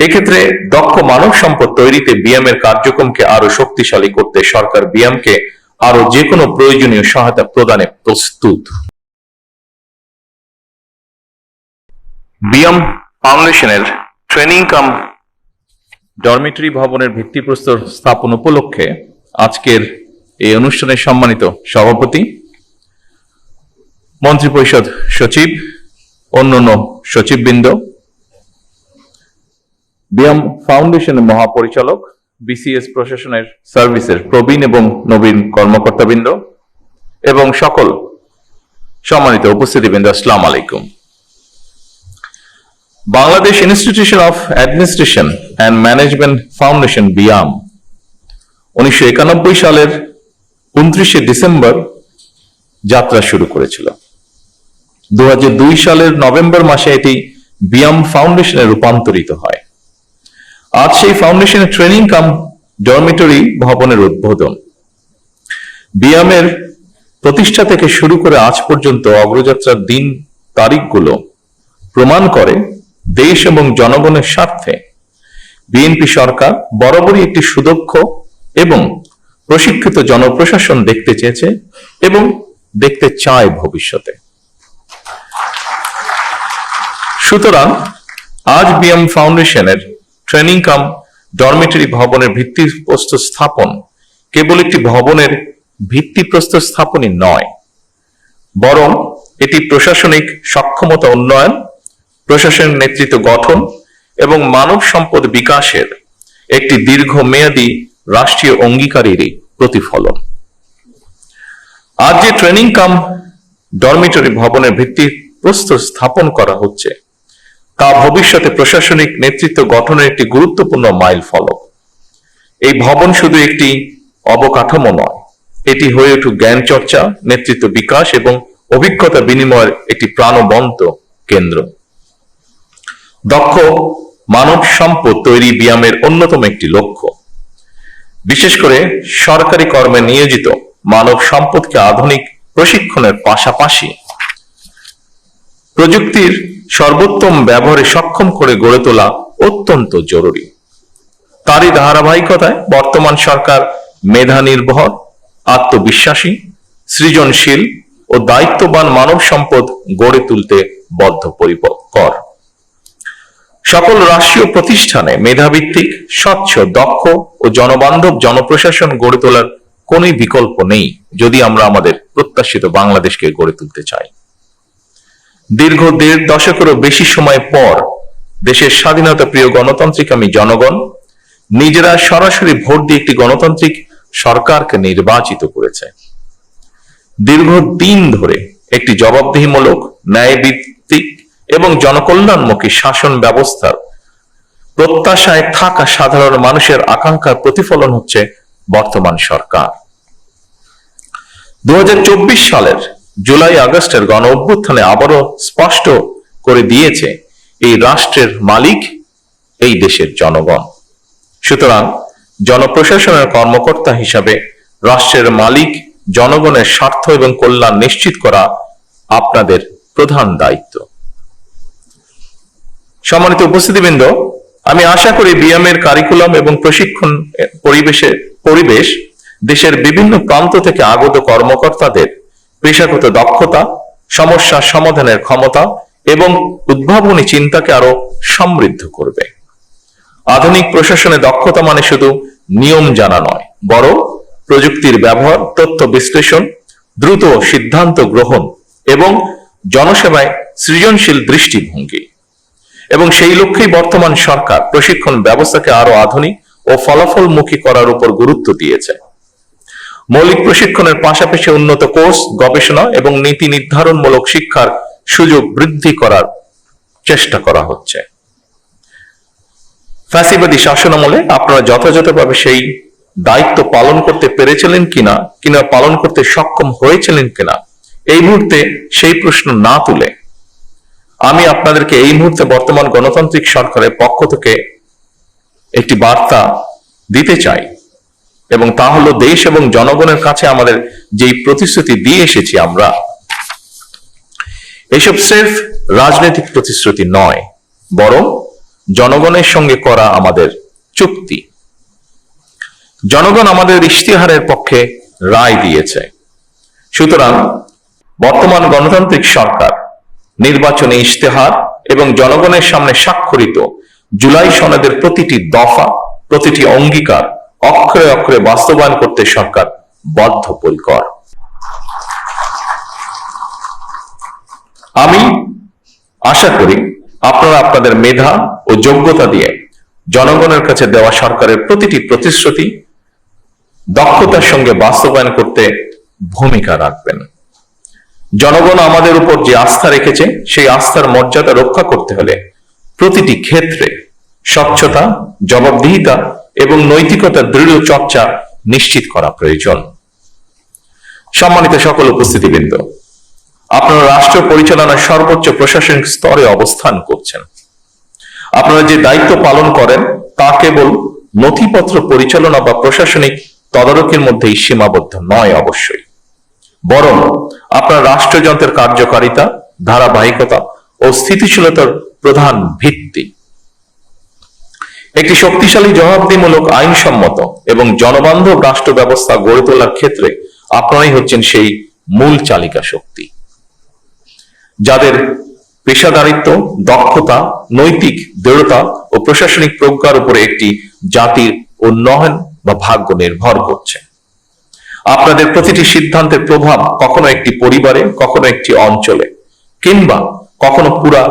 এক্ষেত্রে দক্ষ মানব সম্পদ তৈরিতে বিএম এর কার্যক্রমকে আরো শক্তিশালী করতে সরকার বিএমকে আরো যে কোনো প্রয়োজনীয় সহায়তা প্রদানে প্রস্তুত। বিএম ফাউন্ডেশনের ট্রেনিং কাম ডরমিটরি ভবনের ভিত্তিপ্রস্তর স্থাপন উপলক্ষে আজকের এই অনুষ্ঠানের সম্মানিত সভাপতি, মন্ত্রিপরিষদ সচিব, অন্যান্য সচিববৃন্দ, বিএম ফাউন্ডেশনের মহাপরিচালক, বিসিএস প্রশাসনের সার্ভিসের প্রবীণ এবং নবীন কর্মকর্তাবৃন্দ এবং সকল সম্মানিত উপস্থিতিবৃন্দ, আসসালামু আলাইকুম। Bangladesh institution of administration and management foundation BIAM 1991 সালের 29শে ডিসেম্বর যাত্রা শুরু করেছিল। 2002 সালের নভেম্বর মাসে এটি বিয়াম ফাউন্ডেশনে রূপান্তরিত হয়। আজ সেই ফাউন্ডেশনের ট্রেনিং কাম ডরমিটরি ভবনের উদ্বোধন। বিয়ামের প্রতিষ্ঠা থেকে শুরু করে আজ পর্যন্ত অগ্রযাত্রার দিন তারিখগুলো প্রমাণ করে দেশ এবং জনগণের স্বার্থে বিএনপি সরকার বরাবরই একটি সুদক্ষ এবং প্রশিক্ষিত জনপ্রশাসন দেখতে চেয়েছে এবং দেখতে চায় ভবিষ্যতে। সুতরাং আজ বিএম ফাউন্ডেশনের ট্রেনিং কাম ডরমিটরি ভবনের ভিত্তিপ্রস্তর স্থাপন কেবল একটি ভবনের ভিত্তিপ্রস্তর স্থাপনই নয়, বরং এটি প্রশাসনিক সক্ষমতা উন্নয়ন, প্রশাসনের নেতৃত্ব গঠন এবং মানব সম্পদ বিকাশের একটি দীর্ঘমেয়াদী রাষ্ট্রীয় অঙ্গীকারেরই প্রতিফলন। আজ যে ট্রেনিং কাম ডরমিটরি ভবনের ভিত্তিপ্রস্তর স্থাপন করা হচ্ছে তা ভবিষ্যতে প্রশাসনিক নেতৃত্ব গঠনের একটি গুরুত্বপূর্ণ মাইল ফলক। এই ভবন শুধু একটি অবকাঠামো নয়, এটি হয়ে উঠুক জ্ঞান চর্চা, নেতৃত্ব বিকাশ এবং অভিজ্ঞতা বিনিময়ের একটি প্রাণবন্ত কেন্দ্র। দক্ষ মানব সম্পদ তৈরি বিয়ামের অন্যতম একটি লক্ষ্য। বিশেষ করে সরকারি কর্মে নিয়োজিত মানব সম্পদকে আধুনিক প্রশিক্ষণের পাশাপাশি প্রযুক্তির সর্বোত্তম ব্যবহারে সক্ষম করে গড়ে তোলা অত্যন্ত জরুরি। তারই ধারাবাহিকতায় বর্তমান সরকার মেধা নির্ভর, আত্মবিশ্বাসী, সৃজনশীল ও দায়িত্ববান মানব সম্পদ গড়ে তুলতে বদ্ধপরিকর। সকল রাষ্ট্রীয় প্রতিষ্ঠানে মেধাভিত্তিক, স্বচ্ছ, দক্ষ ও জনবান্ধব জনপ্রশাসন গড়ে তোলার কোন বিকল্প নেই যদি আমরা আমাদের প্রত্যাশিত বাংলাদেশকে গড়ে তুলতে চাই। দীর্ঘ 1.5 দশকেরও বেশি সময় পর দেশের স্বাধীনতা প্রিয় গণতান্ত্রিকামী জনগণ নিজেরা সরাসরি ভোট দিয়ে একটি গণতান্ত্রিক সরকারকে নির্বাচিত করেছে। দীর্ঘদিন ধরে একটি জবাবদিহিমূলক, ন্যায়ভিত্তিক এবং জনকল্যাণমুখী শাসন ব্যবস্থার প্রত্যাশায় থাকা সাধারণ মানুষের আকাঙ্ক্ষার প্রতিফলন হচ্ছে বর্তমান সরকার। 2024 সালের জুলাই আগস্টের গণ অভ্যুত্থানে আবারও স্পষ্ট করে দিয়েছে এই রাষ্ট্রের মালিক এই দেশের জনগণ। সুতরাং জনপ্রশাসনের কর্মকর্তা হিসাবে রাষ্ট্রের মালিক জনগণের স্বার্থ এবং কল্যাণ নিশ্চিত করা আপনাদের প্রধান দায়িত্ব। সম্মানিত উপস্থিতিবৃন্দ, আমি আশা করি বিএম এর কারিকুলাম এবং প্রশিক্ষণ পরিবেশ দেশের বিভিন্ন প্রান্ত থেকে আগত কর্মকর্তাদের পেশাগত দক্ষতা, সমস্যা সমাধানের ক্ষমতা এবং উদ্ভাবনী চিন্তাকে আরো সমৃদ্ধ করবে। আধুনিক প্রশাসনে দক্ষতা মানে শুধু নিয়ম জানা নয়, বরং প্রযুক্তির ব্যবহার, তথ্য বিশ্লেষণ, দ্রুত সিদ্ধান্ত গ্রহণ এবং জনসেবায় সৃজনশীল দৃষ্টিভঙ্গি। এবং সেই লক্ষ্যেই বর্তমান সরকার প্রশিক্ষণ ব্যবস্থাকে আরো আধুনিক ও ফলাফলমুখী করার উপর গুরুত্ব দিয়েছে। মৌলিক প্রশিক্ষণের পাশাপাশি উন্নত কোর্স, গবেষণা এবং নীতি নির্ধারণমূলক শিক্ষার সুযোগ বৃদ্ধি করার চেষ্টা করা হচ্ছে। ফ্যাসিবাদী শাসনামলে আপনারা যথাযথভাবে সেই দায়িত্ব পালন করতে পেরেছিলেন কিনা পালন করতে সক্ষম হয়েছিলেন কিনা, এই মুহূর্তে সেই প্রশ্ন না তুলে আমি আপনাদেরকে এই মুহূর্তে বর্তমান গণতান্ত্রিক সরকারের পক্ষ থেকে একটি বার্তা দিতে চাই, এবং তা হলো দেশ এবং জনগণের কাছে আমাদের যেই প্রতিশ্রুতি দিয়ে এসেছি আমরা, এসব স্রেফ রাজনৈতিক প্রতিশ্রুতি নয়, বরং জনগণের সঙ্গে করা আমাদের চুক্তি। জনগণ আমাদের ইশতেহারের পক্ষে রায় দিয়েছে। সুতরাং বর্তমান গণতান্ত্রিক সরকার নির্বাচনী ইশতেহার এবং জনগণের সামনে স্বাক্ষরিত জুলাই সনদের প্রতিটি দফা, প্রতিটি অঙ্গীকার অক্ষরে অক্ষরে বাস্তবায়ন করতে সরকার বদ্ধপরিকর। আমি আশা করি আপনারা আপনাদের মেধা ও যোগ্যতা দিয়ে জনগণের কাছে দেওয়া সরকারের প্রতিটি প্রতিশ্রুতি দক্ষতার সঙ্গে বাস্তবায়ন করতে ভূমিকা রাখবেন। জনগণ আমাদের উপর যে আস্থা রেখেছে সেই আস্থার মর্যাদা রক্ষা করতে হলে প্রতিটি ক্ষেত্রে স্বচ্ছতা, জবাবদিহিতা এবং নৈতিকতার দৃঢ় চর্চা নিশ্চিত করা প্রয়োজন। সম্মানিত সকল উপস্থিতিবৃন্দ, আপনারা রাষ্ট্র পরিচালনার সর্বোচ্চ প্রশাসনিক স্তরে অবস্থান করছেন। আপনারা যে দায়িত্ব পালন করেন তা কেবল নথিপত্র পরিচালনা বা প্রশাসনিক তদারকির মধ্যেই সীমাবদ্ধ নয় অবশ্যই, বরং আপনার রাষ্ট্রযন্ত্রের কার্যকারিতা, ধারাবাহিকতা ও স্থিতিশীলতার প্রধান ভিত্তি। একটি শক্তিশালী, জবাবদিহিমূলক, আইনসম্মত এবং জনবান্ধব রাষ্ট্র ব্যবস্থা গড়ে তোলার ক্ষেত্রে আপনারাই হচ্ছেন সেই মূল চালিকা শক্তি, যাদের পেশাদারিত্ব, দক্ষতা, নৈতিক দৃঢ়তা ও প্রশাসনিক প্রজ্ঞার উপরে একটি জাতির উন্নয়ন বা ভাগ্য নির্ভর করছে। আপনাদের প্রতিটি সিদ্ধান্তের প্রভাব কখনো একটি পরিবারে, কখনো একটি অঞ্চলে, কিংবা কখনো পুরা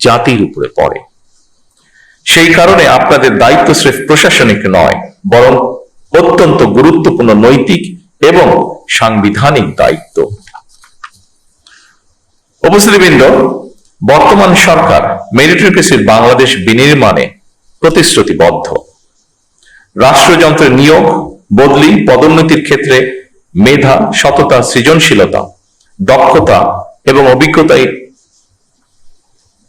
জাতির উপরে পড়ে। সেই কারণে আপনাদের দায়িত্ব স্রেফ প্রশাসনিক নয়, বরং অত্যন্ত গুরুত্বপূর্ণ নৈতিক এবং সাংবিধানিক দায়িত্ব। উপস্থিতিবৃন্দ, বর্তমান সরকার মেরিটোক্রেসির বাংলাদেশ বিনির্মাণে প্রতিশ্রুতিবদ্ধ। রাষ্ট্রযন্ত্রের নিয়োগ, বদলি, পদোন্নতির ক্ষেত্রে মেধা, সততা, সৃজনশীলতা, দক্ষতা এবং অভিজ্ঞতা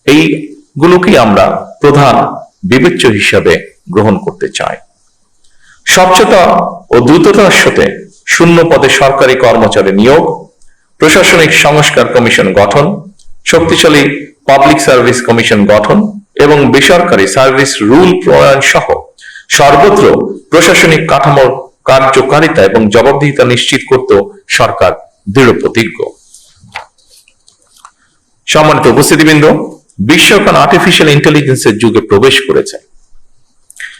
এইগুলোকেই আমরা প্রধান বিবেচ্য হিসাবে গ্রহণ করতে চাই। স্বচ্ছতা ও দ্রুততার সাথে শূন্য পদে সরকারি কর্মচারী নিয়োগ, প্রশাসনিক সংস্কার কমিশন গঠন, শক্তিশালী পাবলিক সার্ভিস কমিশন গঠন এবং বেসরকারি সার্ভিস রুল প্রণয়ন সহ সর্বত্র প্রশাসনিক কাঠামোর কার্যকারিতা এবং জবাবদিহিতা নিশ্চিত করতে সরকার দৃঢ় প্রতিজ্ঞ। সম্মানিত উপস্থিতিবৃন্দ, বিশ্ব এখন আর্টিফিশিয়াল ইন্টেলিজেন্সের যুগে প্রবেশ করেছে।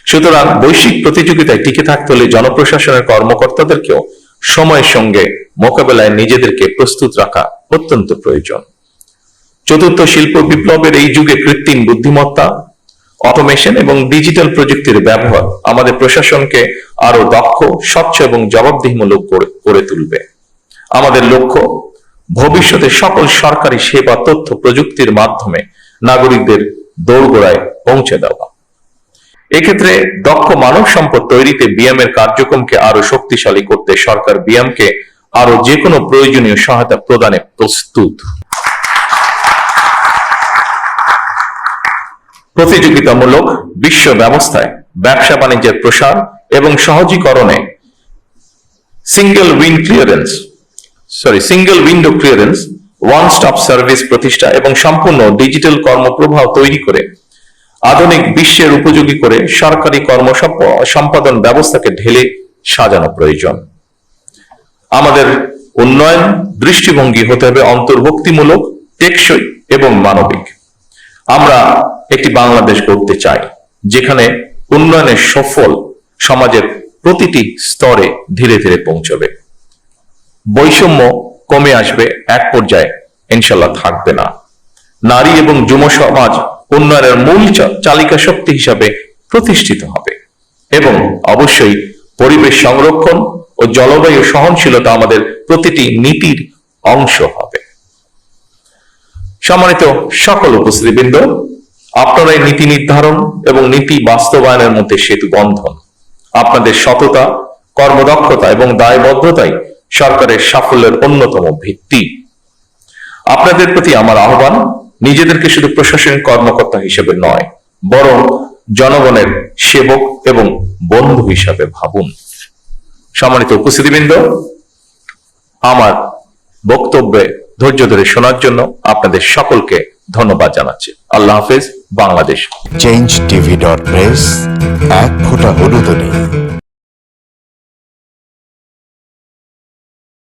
সুতরাং বৈশ্বিক প্রতিযোগিতায় টিকে থাকতে হলে জনপ্রশাসনের কর্মকর্তাদেরকেও সময়ের সঙ্গে মোকাবেলায় নিজেদেরকে প্রস্তুত রাখা অত্যন্ত প্রয়োজন। চতুর্থ শিল্প বিপ্লবের এই যুগে কৃত্রিম বুদ্ধিমত্তা, অটোমেশন এবং ডিজিটাল প্রযুক্তির ব্যবহার আমাদের প্রশাসনকে আরো দক্ষ, স্বচ্ছ এবং জবাবদিহিমূলক করে তুলবে। আমাদের লক্ষ্য ভবিষ্যতে সকল সরকারি সেবা তথ্য প্রযুক্তির মাধ্যমে নাগরিকদের দোরগোড়ায় পৌঁছে দেওয়া। এক্ষেত্রে দক্ষ মানব সম্পদ তৈরিতে বিএম এর কার্যক্রমকে আরো শক্তিশালী করতে সরকার বিএম কে আরো যে কোনো প্রয়োজনীয় সহায়তা প্রদানে প্রস্তুত। প্রতিযোগিতামূলক বিশ্ব ব্যবস্থায় ব্যবসা বাণিজ্যের প্রসার এবং সহজীকরণে single window clearance, one stop service প্রতিষ্ঠা এবং সম্পূর্ণ ডিজিটাল কর্মপ্রবাহ তৈরি করে আধুনিক বিশ্বের উপযোগী করে সরকারি কর্ম সম্পাদন ব্যবস্থাকে ঢেলে সাজানো প্রয়োজন। আমাদের উন্নয়ন দৃষ্টিভঙ্গি হতে হবে অন্তর্ভুক্তিমূলক, টেকসই এবং মানবিক। আমরা একটি বাংলাদেশ গড়তে চাই যেখানে উন্নয়নের সফল সমাজের প্রতিটি স্তরে ধীরে ধীরে পৌঁছবে। বৈষম্য কমে আসবে, এক পর্যায়ে ইনশাল্লাহ থাকবে না। নারী এবং যুব সমাজ উন্নয়নের মূল চালিকা শক্তি হিসাবে প্রতিষ্ঠিত হবে এবং অবশ্যই পরিবেশ সংরক্ষণ ও জলবায়ু সহনশীলতা আমাদের প্রতিটি নীতির অংশ হবে। সম্মানিত সকল উপস্থিতিবৃন্দ, আপনারা এই নীতি নির্ধারণ এবং নীতি বাস্তবায়নের মধ্যে সেতু বন্ধন। আপনাদের সততা, কর্মদক্ষতা এবং দায়বদ্ধতাই সরকারের সাফল্যের অন্যতম ভিত্তি। আপনাদের প্রতি আমার আহ্বান, নিজেদেরকে শুধু প্রশাসনিক কর্মকর্তা হিসেবে নয়, বরং জনগণের সেবক এবং বন্ধু হিসাবে ভাবুন। সম্মানিত উপস্থিতিবৃন্দ, আমার বক্তব্যে ধৈর্য ধরে শোনার জন্য আপনাদের সকলকে ধন্যবাদ জানাচ্ছি। আল্লাহ হাফেজ। বাংলাদেশ। change tv.press, এক ফোঁটা হলুদও নেই।